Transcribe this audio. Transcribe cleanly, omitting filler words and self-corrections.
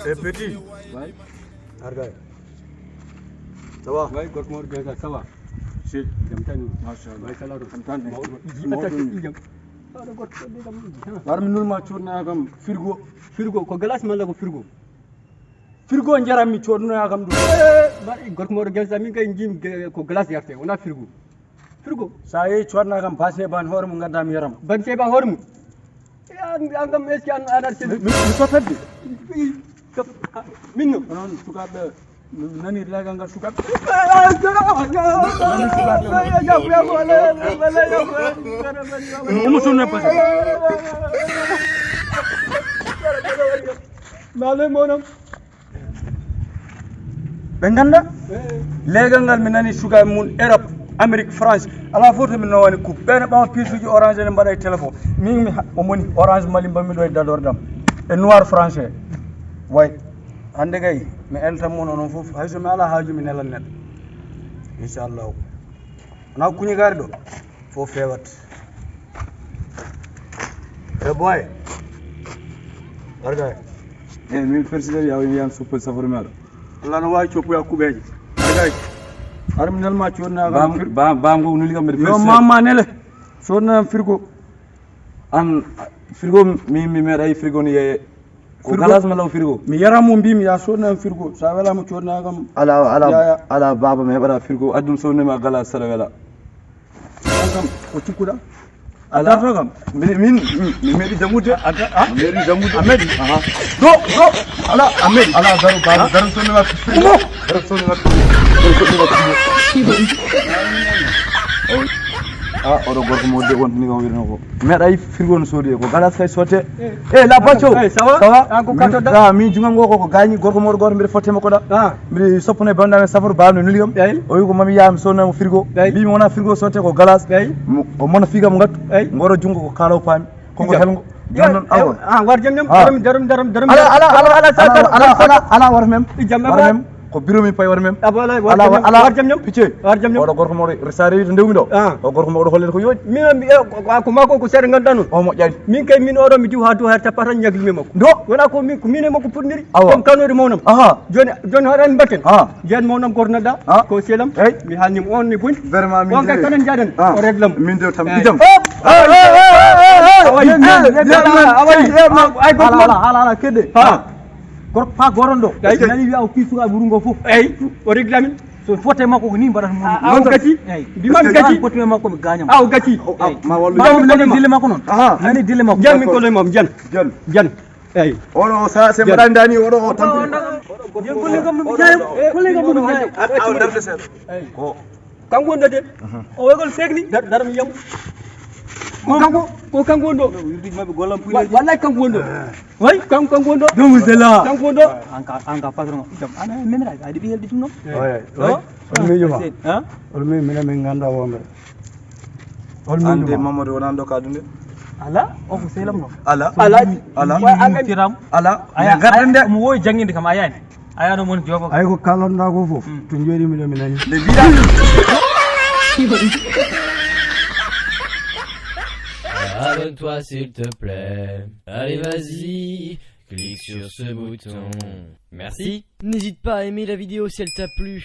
Eh petit. Ouais. Argaye. Ça va? Ouais, Gorko Gaza, ça va. C'est Jamtani. Mashallah. Ouais, salado. Jamtani. Warmi nulma chorna kam firgo. Firgo ko glace man la ko firgo. Firgo njaram mi chorna kam do. Bari Gorko Gaza min kay jim ko glace yarte wona firgo. Firgo. Sa yi chorna kam passe ban hor mu ngandam yaram. Ban se ba hormu. Ya angam eski an adar se. Mi sotadde. Minno. Non sukabe nani laga nga sukabe. Musunna pas. Male monam. Benganda? Lega ngal mi nani sukabe mun Europe, Amerique, France. Ala foto min no woni coupe. Ben ba pisuji orange ne mbaday téléphone. Mi omoni orange mali bammi do dador dam. Et noir français. Way. Hande kay mi elta mon non fof hayso mi ala haaju mi nelan net. Inshallah. Na kuñi gari do fo fewat. Eh boy. Argay. Mi president yam super safar mel. Allah no way chopu ya kubeji. Argay. Aram nel ma chonna bam go nuli kam yo mama nele. Sonna firgo an frigo mi meɗay frigo ni ye ko galas ma law frigo mi yaramu mbimi ya sonna firgo sa wala mo chonna kam ala baba me heɓata frigo addum sonnema galas sara wela kam ko cikkuɗa ala kam min mi meɗi jangude meɗi jangude amedi do ala amedi ala garu baba garu sonnema frigo garu sonnema oɗo gorko mo de wontini kam wirno ko meɗay frigo no soodi ko galas kay sotte la bacco sawa an ko kattoɗa min jungam go ko gañi gorko moɗo goto mbiɗa fottema koɗa mbiɗa soppone bandame safaru bawno nuligam o wi ko mami yahami sonnamo frigo mbimi wona frigo sotte ko galas o mona figam gattu ngoro jungo ko kalaw paami konko helgo jonnon awon war jam jam daram ala war mem ko bureau mi pay war mem ala war jam jam picce war jam jam oɗo gorko moɗo resare wiide ndewmi ɗo o gorko moɗo hollede ko yooɗi min ko mako ko seeɗa ganduɗa noon o moƴƴani min kay min oɗo mi diw ha to har tapata ñaglimi makko do wona ko min ko min e makko potniri comme kanode mawnam joni haɗani mbatten jeyan mawnam gornoɗa ko seelam mi haalnima on ni booni vraiment on kay kanen jaɗen o réglam min de tam idam ala kedde gorko fa goron ɗo nani wiya o kisuga ɓuuru ngo fof o réglamin so fotte makko ko ni mbaɗata aw gacci mbimami gacci fotte makko mi gañam aw gacci ma wallu nani dille makko noon nani dille makko jan min kolloy mam jan eyyi oɗo sa se mbaɗani dani oɗo o tampi kollegam no jayam kollegam no jayam aw darde seeɗa ko kanko wondode o wegol segni dara mi yam ko kanko wondo wallahi kanko wondo way kanko wondo domu zela kanko wondo anka patron jam ana memra adi bi heldi dum on mi juma on mi minen min ganda wonɓe on mi ande mamadou wona doka dunde ala o ko selam no ala tiram ala aya gardende mo woy janginde kam ayani ayano mon jogo ay ko kalonɗa ko fof to jooɗimi ɗo mi nani le vida Abonne-toi s'il te plaît. Allez vas-y, clique sur ce bouton. Merci. N'hésite pas à aimer la vidéo si elle t'a plu.